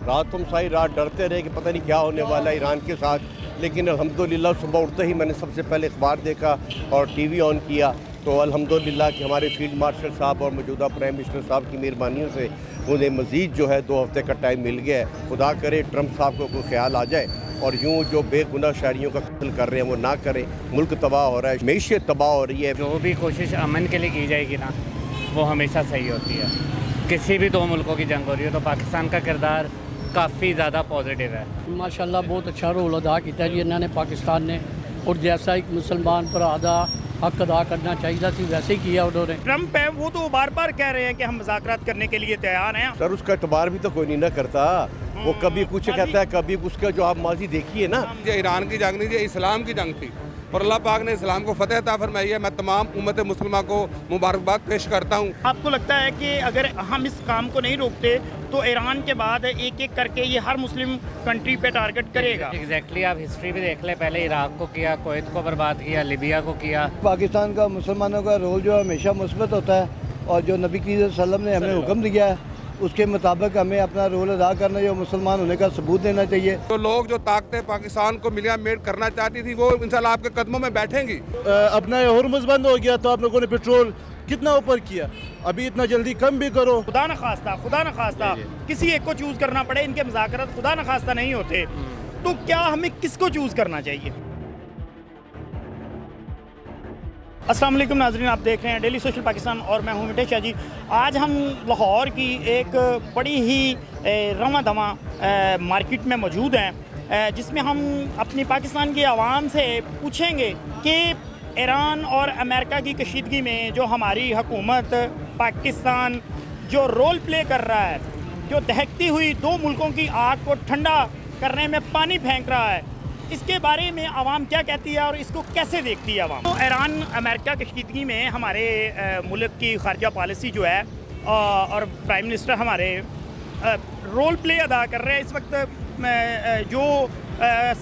रात हम सारी रात डरते रहे कि पता नहीं क्या होने वाला है ईरान के साथ, लेकिन अल्हम्दुलिल्लाह सुबह उठते ही मैंने सबसे पहले अखबार देखा और टीवी ऑन किया तो अल्हम्दुलिल्लाह कि हमारे फील्ड मार्शल साहब और मौजूदा प्राइम मिनिस्टर साहब की मेहरबानियों से उन्हें मज़ीद जो है 2 हफ्ते का टाइम मिल गया है। खुदा करे ट्रंप साहब को कोई ख्याल आ जाए और यूँ जो बेगुनाह शहरियों का कत्ल कर रहे हैं वो ना करें। मुल्क तबाह हो रहा है, मईशत तबाह हो रही है। जो भी कोशिश अमन के लिए की जाएगी ना वो हमेशा सही होती है। किसी भी 2 मुल्कों की जंग हो रही है तो पाकिस्तान का किरदार काफ़ी ज़्यादा पॉजिटिव है। माशाल्लाह बहुत अच्छा रोल अदा किया जी इन्होंने पाकिस्तान ने, और जैसा एक मुसलमान भरा दा हक अदा करना चाहिए थी वैसे ही किया उन्होंने। ट्रंप है वो तो बार बार कह रहे हैं कि हम मुज़ाकरात करने के लिए तैयार हैं। सर उसका एतबार भी तो कोई नहीं ना करता, वो कभी कुछ कहता है कभी उसका जो आप माजी देखिए ना। ये ईरान की जंग नहीं, ये इस्लाम की जंग थी और अल्लाह पाक ने इस्लाम को फतेह अता फरमाई है। मैं तमाम उम्मत मुसलमान को मुबारकबाद पेश करता हूँ। आपको लगता है कि अगर हम इस काम को नहीं रोकते तो ईरान के बाद एक एक करके ये हर मुस्लिम कंट्री पे टारगेट करेगा? एग्जैक्टली आप हिस्ट्री भी देख लें, पहले इराक को किया, कुवैत को बर्बाद किया, लिबिया को किया। पाकिस्तान का मुसलमानों का रोल जो है हमेशा मुस्बत होता है और जो नबी की सल्लम ने हमें हुक्म दिया है उसके मुताबिक हमें अपना रोल अदा करना जो मुसलमान होने का सबूत देना चाहिए। तो लोग जो ताकतें पाकिस्तान को मिलिया मेड करना चाहती थी वो इंशाल्लाह आपके कदमों में बैठेंगी। अपना हुर्मुज़ बंद हो गया तो आप लोगों ने पेट्रोल कितना ऊपर किया, अभी इतना जल्दी कम भी करो। खुदा न खास्ता किसी एक को चूज करना पड़े, इनके मुज़ाकरात खुदा न खास्ता नहीं होते, तो क्या हमें किसको चूज करना चाहिए? अस्सलाम वालेकुम नाज़रीन, आप देख रहे हैं डेली सोशल पाकिस्तान और मैं हूं मिटेश शाह जी। आज हम लाहौर की एक बड़ी ही रवां दवा मार्केट में मौजूद हैं, जिसमें हम अपनी पाकिस्तान की आवाम से पूछेंगे कि ईरान और अमेरिका की कशीदगी में जो हमारी हुकूमत पाकिस्तान जो रोल प्ले कर रहा है, जो दहकती हुई 2 मुल्कों की आग को ठंडा करने में पानी फेंक रहा है, इसके बारे में आवाम क्या कहती है और इसको कैसे देखती है आवाम। तो ईरान अमेरिका कशीदगी में हमारे मुल्क की खारजा पॉलिसी जो है और प्राइम मिनिस्टर हमारे रोल प्ले अदा कर रहे हैं इस वक्त, जो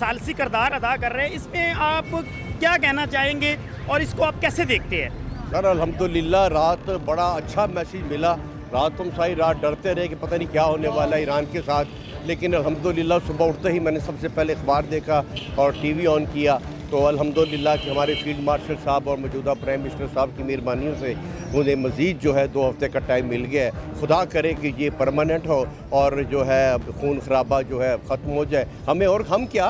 सालसी किरदार अदा कर रहे हैं, इसमें आप क्या कहना चाहेंगे और इसको आप कैसे देखते हैं? सर अल्हम्दुलिल्लाह रात बड़ा अच्छा मैसेज मिला। रात हम सारी रात डरते रहे कि पता नहीं क्या होने वाला है ईरान के साथ, लेकिन अल्हम्दुलिल्लाह सुबह उठते ही मैंने सबसे पहले अखबार देखा और टीवी ऑन किया तो अल्हम्दुलिल्लाह कि हमारे फील्ड मार्शल साहब और मौजूदा प्राइम मिनिस्टर साहब की मेहरबानियों से उन्हें मज़ीद जो है 2 हफ्ते का टाइम मिल गया है। खुदा करे कि ये परमानेंट हो और जो है खून खराबा जो है ख़त्म हो जाए। हमें और हम क्या,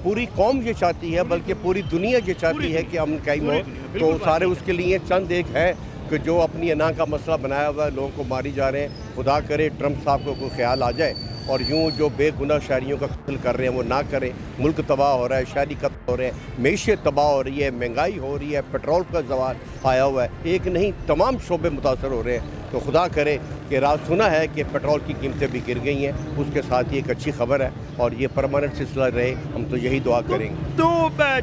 पूरी कौम ये चाहती है, बल्कि पूरी दुनिया ये चाहती है कि हम कायम हो। तो सारे उसके लिए चंद एक है कि जो अपनी अना का मसला बनाया हुआ है, लोगों को मारी जा रहे हैं। खुदा करे ट्रंप साहब को कोई ख्याल आ जाए और यूँ जो बेगुनाह शहरियों का कत्ल कर रहे हैं वो ना करें। मुल्क तबाह हो रहा है, शहरी कत्ल हो रहे हैं, मईशत तबाह हो रही है, महंगाई हो रही है, पेट्रोल का ज़वाल आया हुआ है, एक नहीं तमाम शोबे मुतासर हो रहे हैं। तो खुदा करे कि रात सुना है कि पेट्रोल की कीमतें भी गिर गई हैं, उसके साथ ही एक अच्छी खबर है और ये परमानेंट सिलसिला रहे, हम तो यही दुआ करेंगे। तो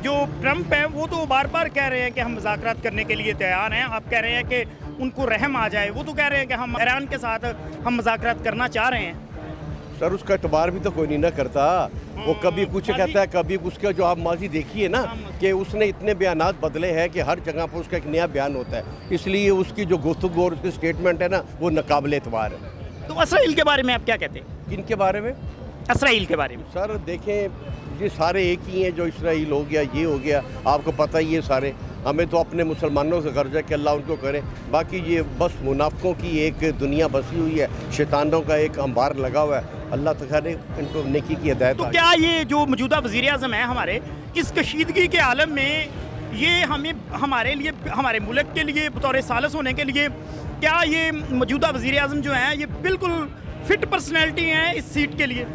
जो ट्रंप है वो तो बार बार कह रहे हैं कि हम मुज़ाकरात करने के लिए तैयार हैं। आप कह रहे हैं कि उनको रहम आ जाए, वो तो कह रहे हैं कि हम ईरान के साथ हम मुज़ाकरात करना चाह रहे हैं। सर उसका एतबार भी तो कोई नहीं ना करता, वो कभी कुछ कहता है कभी उसका जो आप माजी देखिए ना कि उसने इतने बयानात बदले हैं कि हर जगह पर उसका एक नया बयान होता है, इसलिए उसकी जो गुफ्तगू और उसकी स्टेटमेंट है ना वो नाकाबिल एतबार है। तो इसराइल के बारे में आप क्या कहते हैं? किन के बारे में? इसराइल के बारे में। सर देखें ये सारे एक ही हैं, जो इसराइल हो गया, ये हो गया, आपको पता ही है सारे। हमें तो अपने मुसलमानों से गर्ज है कि अल्लाह उनको करे, बाकी ये बस मुनाफिकों की एक दुनिया बसी हुई है, शैतानों का एक अंबार लगा हुआ है। अल्लाह तआला ने इनको नेकी की हिदायत। तो क्या ये जो मौजूदा वज़ीर आज़म है हमारे, इस कशीदगी के आलम में ये हमें हमारे लिए, हमारे मुल्क के लिए बतौर सालस होने के लिए, क्या ये मौजूदा वज़ीर आज़म जो हैं ये बिल्कुल फिट पर्सनैलिटी हैं इस सीट के लिए?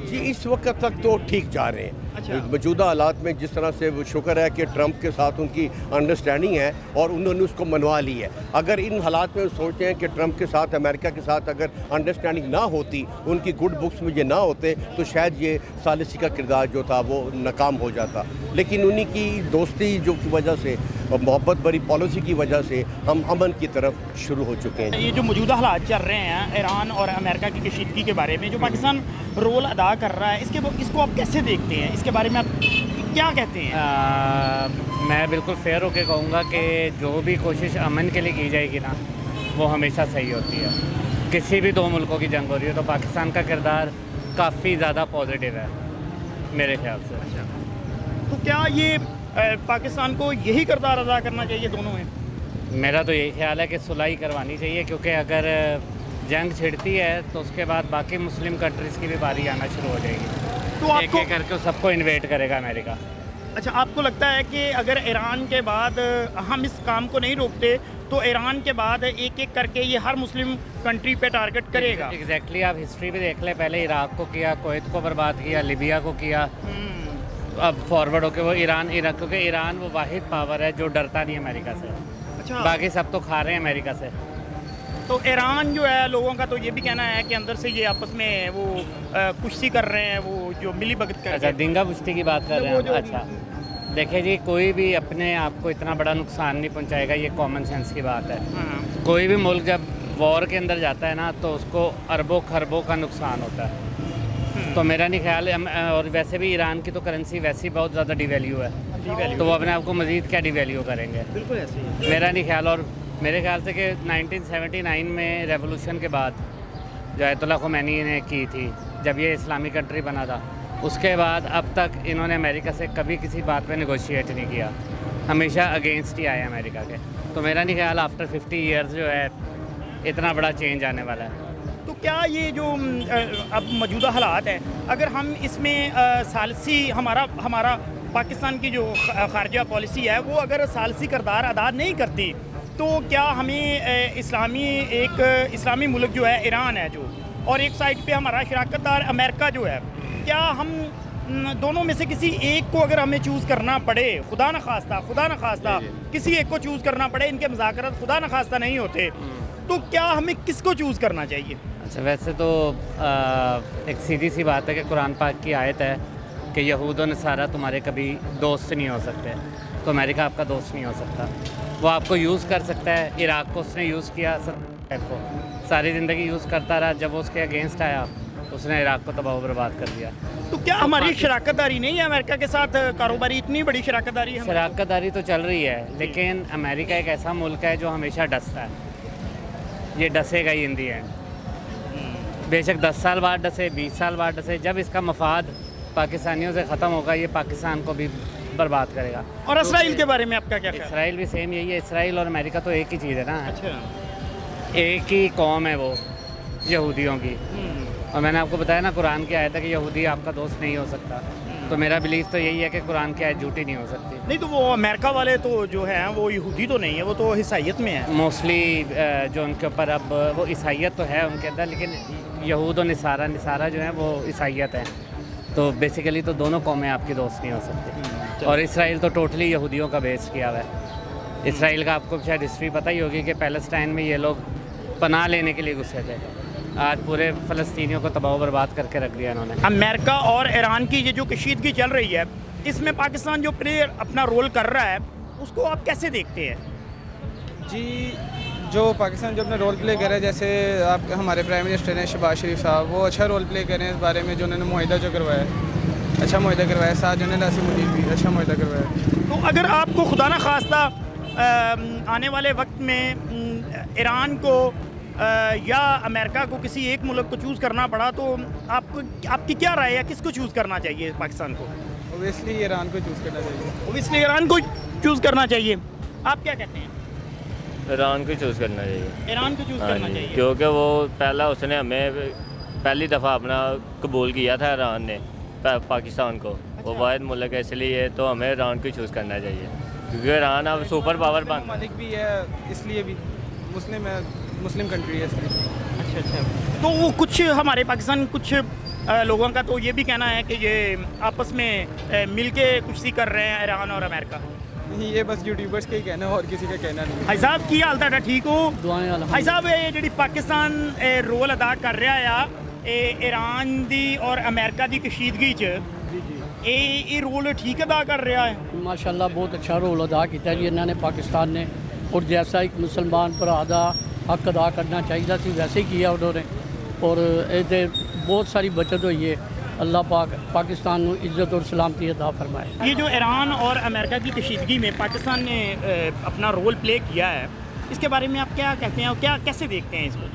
जी इस वक्त तक तो ठीक जा रहे हैं। अच्छा। मौजूदा हालात में जिस तरह से वो शुक्र है कि ट्रंप के साथ उनकी अंडरस्टैंडिंग है और उन्होंने उसको मनवा ली है। अगर इन हालात में सोचते हैं कि ट्रंप के साथ अमेरिका के साथ अगर अंडरस्टैंडिंग ना होती, उनकी गुड बुक्स में ये ना होते, तो शायद ये सालिसी का किरदार जो था वो नाकाम हो जाता। लेकिन उन्हीं की दोस्ती जो की वजह से और मोहब्बत भरी पॉलिसी की वजह से हम अमन की तरफ शुरू हो चुके हैं। ये जो मौजूदा हालात चल रहे हैं ईरान और अमेरिका की कशीदगी के बारे में, जो पाकिस्तान रोल अदा कर रहा है, इसको आप कैसे देखते हैं? इसके बारे में आप क्या कहते हैं? मैं बिल्कुल फेयर होकर कहूँगा कि जो भी कोशिश अमन के लिए की जाएगी ना वो हमेशा सही होती है। किसी भी 2 मुल्कों की जंग हो रही है तो पाकिस्तान का किरदार काफ़ी ज़्यादा पॉजिटिव है मेरे ख्याल से। तो क्या ये पाकिस्तान को यही किरदार अदा करना चाहिए दोनों में? मेरा तो यही ख्याल है कि सुलह करवानी चाहिए, क्योंकि अगर जंग छिड़ती है तो उसके बाद बाकी मुस्लिम कंट्रीज़ की भी बारी आना शुरू हो जाएगी। तो एक एक करके सबको इन्वेट करेगा अमेरिका। अच्छा, आपको लगता है कि अगर ईरान के बाद हम इस काम को नहीं रोकते तो ईरान के बाद एक एक करके ये हर मुस्लिम कंट्री पे टारगेट करेगा? एग्जैक्टली आप हिस्ट्री भी देख लें, पहले इराक को किया, कुवैत को बर्बाद किया, लिबिया को किया, अब फॉरवर्ड होके वो ईरान, क्योंकि ईरान वो वाहिद पावर है जो डरता नहीं अमेरिका से। अच्छा, बाकी सब तो खा रहे हैं अमेरिका से। तो ईरान जो है, लोगों का तो ये भी कहना है कि अंदर से ये आपस में वो कुश्ती कर रहे हैं, वो जो मिली भगत कर। अच्छा, दिंगा पुश्ती की बात कर रहे हैं। अच्छा, देखिए जी, कोई भी अपने आप को इतना बड़ा नुकसान नहीं पहुंचाएगा, ये कॉमन सेंस की बात है। कोई भी मुल्क जब वॉर के अंदर जाता है ना तो उसको अरबों खरबों का नुकसान होता है। तो मेरा नहीं ख्याल है, और वैसे भी ईरान की तो करेंसी वैसे ही बहुत ज़्यादा डिवैल्यू है, तो वो अपने आप को मज़ीद क्या डिवैल्यू करेंगे? बिल्कुल ऐसे ही मेरा नहीं ख्याल। और मेरे ख्याल से कि 1979 में रेवोल्यूशन के बाद जो आयतुल्लाह ख़ुमैनी ने की थी, जब ये इस्लामी कंट्री बना था, उसके बाद अब तक इन्होंने अमेरिका से कभी किसी बात पे नेगोशिएट नहीं किया, हमेशा अगेंस्ट ही आए अमेरिका के। तो मेरा नहीं ख्याल आफ्टर 50 ईयर्स जो है इतना बड़ा चेंज आने वाला है। तो क्या ये जो अब मौजूदा हालात है, अगर हम इसमें सालसी हमारा पाकिस्तान की जो खारजा पॉलिसी है वो अगर सालसी किरदार अदा नहीं करती, तो क्या हमें इस्लामी मुल्क जो है ईरान है जो, और एक साइड पे हमारा शराकतदार अमेरिका जो है, क्या हम दोनों में से किसी एक को अगर हमें चूज़ करना पड़े, खुदा न खास्ता किसी एक को चूज़ करना पड़े, इनके मुज़ाकरात खुदा न खास्ता नहीं होते, तो क्या हमें किसको चूज़ करना चाहिए? अच्छा, वैसे तो एक सीधी सी बात है कि कुरान पाक की आयत है कि यहूद और नसारा तुम्हारे कभी दोस्त नहीं हो सकते, तो अमेरिका आपका दोस्त नहीं हो सकता। वो आपको यूज़ कर सकता है, इराक को उसने यूज़ किया, को सारी ज़िंदगी यूज़ करता रहा, जब वो उसके अगेंस्ट आया उसने इराक को तबाह बर्बाद कर दिया। तो क्या हमारी शराकतदारी नहीं है अमेरिका के साथ, कारोबारी इतनी बड़ी शराकतदारी है? शराकतदारी तो चल रही है, लेकिन अमेरिका एक ऐसा मुल्क है जो हमेशा डसता है, ये डसेगा ही इन दी एंड। बेशक 10 साल बाद डसे, 20 साल बाद डसे, जब इसका मफाद पाकिस्तानियों से ख़त्म होगा ये पाकिस्तान को भी बर्बाद करेगा। और इसराइल के बारे में आपका क्या ख्याल है? इसराइल भी सेम यही है, इसराइल और अमेरिका तो एक ही चीज़ है ना। अच्छा, एक ही कौम है वो यहूदियों की, और मैंने आपको बताया ना कुरान की आयत है कि यहूदी आपका दोस्त नहीं हो सकता, तो मेरा बिलीफ तो यही है कि कुरान की आयत झूठी नहीं हो सकती। नहीं तो वो अमेरिका वाले तो जो हैं वो यहूदी तो नहीं है, वो तो ईसाइयत में है मोस्टली, जो उनके ऊपर अब वो ईसाइयत तो है उनके अंदर, लेकिन यहूद और निसारा जो है वो ईसाइयत है, तो बेसिकली तो दोनों कौमें आपकी दोस्त नहीं हो सकती। और इसराइल तो टोटली यहूदियों का बेस किया हुआ है। इसराइल का आपको शायद हिस्ट्री पता ही होगी कि पैलेस्टाइन में ये लोग पनाह लेने के लिए घुसे थे, आज पूरे फ़लस्तीनियों को तबाह बर्बाद करके रख दिया इन्होंने। अमेरिका और ईरान की ये जो कशीदगी चल रही है, इसमें पाकिस्तान जो प्लेयर अपना रोल कर रहा है उसको आप कैसे देखते हैं? जी, जो पाकिस्तान जो अपना रोल प्ले कर रहा है, जैसे आप हमारे प्राइम मिनिस्टर हैं शहबाज शरीफ साहब, वो अच्छा रोल प्ले कर रहे हैं इस बारे में, जो उन्होंने मुआहिदा जो करवाया अच्छा मुआहिदा करवाया, साथ जनरल आसिम मुनीर भी अच्छा मुआहिदा करवाया। तो अगर आपको खुदा न खास्ता आने वाले वक्त में ईरान को या अमेरिका को किसी एक मुल्क को चूज़ करना पड़ा, तो आपकी क्या राय है, किसको चूज़ करना चाहिए पाकिस्तान को? ओबियसली ईरान को चूज़ करना चाहिए। ओबियसली ईरान को चूज़ करना चाहिए। आप क्या कहते हैं? ईरान को चूज़ करना चाहिए। ईरान को चूज़ करना चाहिए क्योंकि वो पहला उसने हमें पहली दफ़ा अपना कबूल किया था ईरान ने पाकिस्तान को। वो वाहिद मुल्क है, इसलिए तो हमें ईरान को चूज़ करना चाहिए, क्योंकि ईरान अब सुपर पावर बन मालिक भी है, इसलिए भी मुस्लिम कंट्री है इसलिए। अच्छा, तो वो कुछ हमारे पाकिस्तान कुछ लोगों का तो ये भी कहना है कि ये आपस में मिल के कुश्ती कर रहे हैं ईरान और अमेरिका। नहीं, ये बस यूट्यूबर्स का ही कहना है और किसी का कहना नहीं। भाई साहब की हाल है? ठीक हो भाई साहब? ये जी पाकिस्तान रोल अदा कर रहा है ईरान दी और अमेरिका दी कशीदगी च, ये रोल ठीक अदा कर रहा है? माशाल्लाह बहुत अच्छा रोल अदा किया जी इन्होंने पाकिस्तान ने, और जैसा एक मुसलमान भरा दा हक अदा करना चाहिए सी वैसे ही किया उन्होंने, और ये बहुत सारी बचत हुई है। अल्लाह पाक पाकिस्तान को इज़्ज़त और सलामती अता फरमाए। ये जो ईरान और अमेरिका की कशीदगी में पाकिस्तान ने अपना रोल प्ले किया है, इसके बारे में आप क्या कहते हैं और क्या कैसे देखते हैं इसको?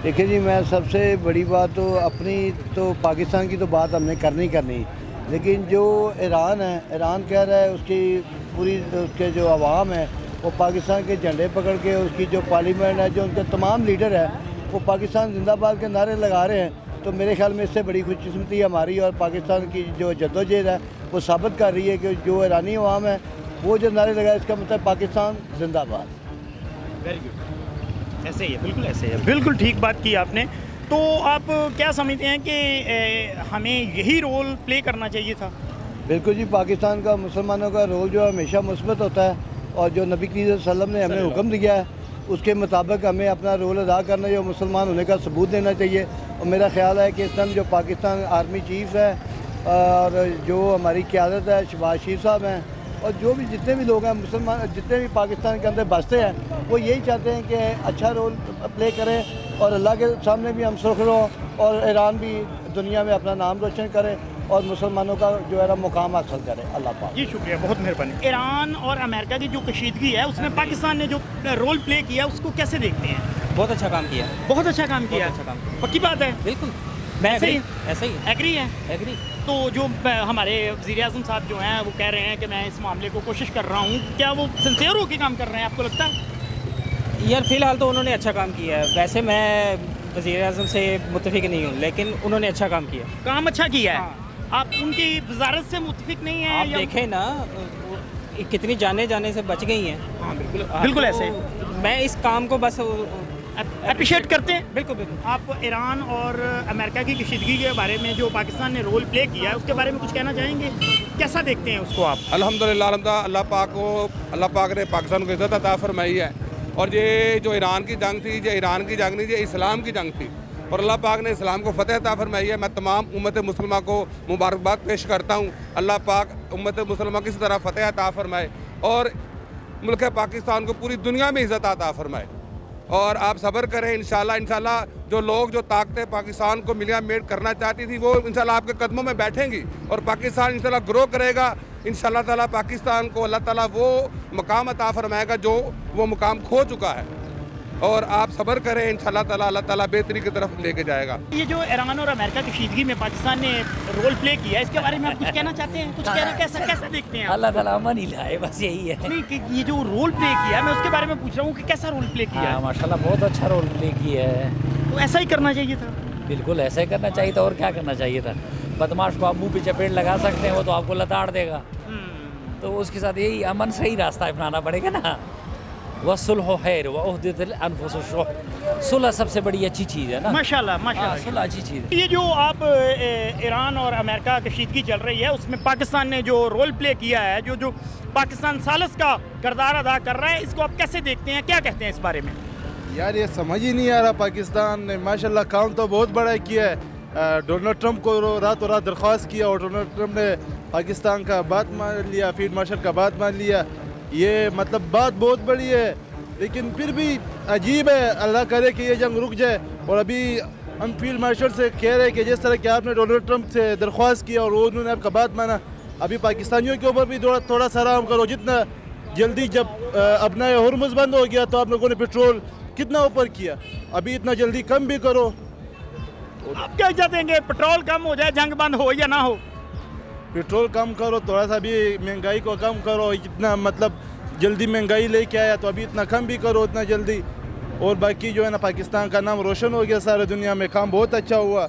देखिए जी, मैं सबसे बड़ी बात तो अपनी तो पाकिस्तान की तो बात हमने करनी, लेकिन जो ईरान है, ईरान कह रहा है उसकी पूरी उसके जो अवाम है वो पाकिस्तान के झंडे पकड़ के, उसकी जो पार्लियामेंट है, जो उनके तमाम लीडर है वो पाकिस्तान जिंदाबाद के नारे लगा रहे हैं। तो मेरे ख्याल में इससे बड़ी खुशकिस्मती हमारी और पाकिस्तान की जो जद्दोजहद है वो साबित कर रही है कि जो ईरानी अवाम है वो जो नारे लगाए, इसका मतलब पाकिस्तान जिंदाबाद। वेरी गुड, ऐसे ही है, बिल्कुल ऐसे ही है, बिल्कुल ठीक बात की आपने। तो आप क्या समझते हैं कि हमें यही रोल प्ले करना चाहिए था? बिल्कुल जी, पाकिस्तान का मुसलमानों का रोल जो है हमेशा मुस्बत होता है और जो नबी करीम सल्लल्लाहु अलैहि वसल्लम ने हमें हुक्म दिया है उसके मुताबिक हमें अपना रोल अदा करना चाहिए, मुसलमान होने का सबूत देना चाहिए। और मेरा ख्याल है कि इस टाइम जो पाकिस्तान आर्मी चीफ है और जो हमारी क़यादत है, शहबाज शरीफ साहब हैं, और जो भी जितने भी लोग हैं मुसलमान, जितने भी पाकिस्तान के अंदर बसते हैं, वो यही चाहते हैं कि अच्छा रोल प्ले करें और अल्लाह के सामने भी हम सुरखित हों और ईरान भी दुनिया में अपना नाम रोशन करे और मुसलमानों का जो है ना मुकाम हासिल करे। अल्लाह पाक। जी शुक्रिया, बहुत मेहरबानी। ईरान और अमेरिका की जो कशीदगी है उसमें पाकिस्तान ने जो रोल प्ले किया उसको कैसे देखते हैं? बहुत अच्छा काम किया, बहुत अच्छा काम किया, अच्छा काम किया। पक्की बात है, बिल्कुल मैं ऐसे ही ऐसे ही एग्री है। एग्री। तो जो हमारे वज़ीर आज़म साहब जो हैं वो कह रहे हैं कि मैं इस मामले को कोशिश कर रहा हूँ, क्या वो सिंसियर होकर काम कर रहे हैं, आपको लगता है? यार फ़िलहाल तो उन्होंने अच्छा काम किया है, वैसे मैं वज़ीर आज़म से मुत्तफिक नहीं हूँ, लेकिन उन्होंने अच्छा काम किया। काम अच्छा किया है। आप उनकी वजारत से मुत्तफिक नहीं हैं? आप देखें ना कितनी जाने से बच गई हैं। हाँ बिल्कुल, बिल्कुल ऐसे। मैं इस काम को बस अप्रिशिएट करते हैं। बिल्कुल बिल्कुल। आप ईरान और अमेरिका की कशीदगी के बारे में जो पाकिस्तान ने रोल प्ले किया है उसके बारे में कुछ कहना चाहेंगे? कैसा देखते हैं उसको आप? अल्हम्दुलिल्लाह अल्लाह पाक ने पाकिस्तान को इज़्ज़त अता फरमाई है। और ये जो ईरान की जंग थी, ये ईरान की जंग नहीं, ये इस्लाम की जंग थी और अल्लाह पाक ने इस्लाम को फ़तह अता फरमाई है। मैं तमाम उम्मत मुसलमा को मुबारकबाद पेश करता हूँ। अल्लाह पाक उम्मत मुसलमा की इस तरह फ़तह अता फरमाए और मुल्क पाकिस्तान को पूरी दुनिया में इज़्ज़त अता फरमाए। और आप सब्र करें, इंशाल्लाह जो लोग जो ताकतें पाकिस्तान को मिलिया मेड करना चाहती थी वो इंशाल्लाह आपके कदमों में बैठेंगी और पाकिस्तान इंशाल्लाह ग्रो करेगा। इंशाल्लाह ताला पाकिस्तान को अल्लाह ताला वो मुकाम अता फरमाएगा जो वो मुकाम खो चुका है। और आप सब्र करें, इंशाल्लाह ताला अल्लाह ताला बेहतरी की तरफ लेके जाएगा। ये जो ईरान और अमेरिका की कशीदगी में पाकिस्तान ने रोल प्ले किया है इसके बारे में आप कुछ कहना चाहते हैं? कुछ कहना, कैसा देखते हैं? अल्लाह ताला अमन ही लाए, बस यही है। नहीं कि ये जो रोल प्ले किया है मैं उसके बारे में पूछ रहा हूँ कि कैसा रोल प्ले किया है? माशाल्लाह बहुत अच्छा रोल प्ले किया है। तो ऐसा ही करना चाहिए था। बिल्कुल ऐसा ही करना चाहिए था, और क्या करना चाहिए था? बदमाश को आप मुँह पे चपेट लगा सकते हैं, वो तो आपको लताड़ देगा। तो उसके साथ यही अमन सही रास्ता अपनाना पड़ेगा ना। वसुलह खैर वउहदतल अनफुस शुह, सुलह सबसे बड़ी अच्छी चीज़ है ना। माशाल्लाह माशाल्लाह, सुलह अच्छी चीज़ है। ये जो आप ईरान और अमेरिका कशीदगी चल रही है उसमें पाकिस्तान ने जो रोल प्ले किया है, जो पाकिस्तान सालस का किरदार अदा कर रहा है, इसको आप कैसे देखते हैं, क्या कहते हैं इस बारे में? यार ये समझ ही नहीं आ रहा, पाकिस्तान ने माशाल्लाह काम तो बहुत बड़ा किया है। डोनाल्ड ट्रंप को रातों रात दरख्वास्त किया और डोनाल्ड ट्रंप ने पाकिस्तान का बात मान लिया, फील्ड मार्शल का बात मान लिया। ये मतलब बात बहुत बड़ी है, लेकिन फिर भी अजीब है। अल्लाह करे कि ये जंग रुक जाए। और अभी हम फील्ड मार्शल से कह रहे हैं कि जिस तरह कि आपने डोनाल्ड ट्रंप से दरख्वास्त किया और उन्होंने आपका बात माना, अभी पाकिस्तानियों के ऊपर भी थोड़ा सा आराम करो। जितना जल्दी जब अपना हुर्मुज़ बंद हो गया तो आप लोगों ने पेट्रोल कितना ऊपर किया, अभी इतना जल्दी कम भी करो। आप क्या चाहते हैं कि पेट्रोल कम हो जाए, जंग बंद हो या ना हो? पेट्रोल कम करो, थोड़ा सा भी महंगाई को कम करो। इतना मतलब जल्दी महंगाई लेके आया तो अभी इतना कम भी करो, इतना जल्दी। और बाकी जो है ना, पाकिस्तान का नाम रोशन हो गया सारे दुनिया में, काम बहुत अच्छा हुआ।